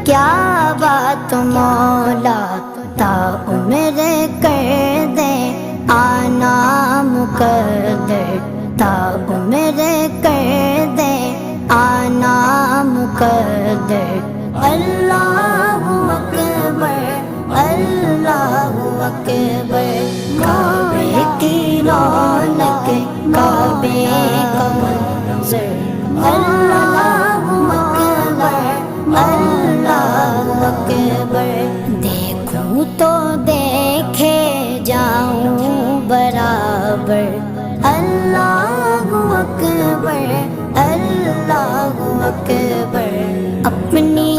کیا بات مولا تا عمر کر دے آنا مقدر، تا عمر کر دے آنا مقدر۔ اللہ اکبر اللہ اکبر، کعبے کی رونق کعبے کا منظر، اللہ اکبر اللہ اکبر۔ دیکھوں تو دیکھے جاؤں برابر، اللہ اکبر اللہ اکبر۔ اپنی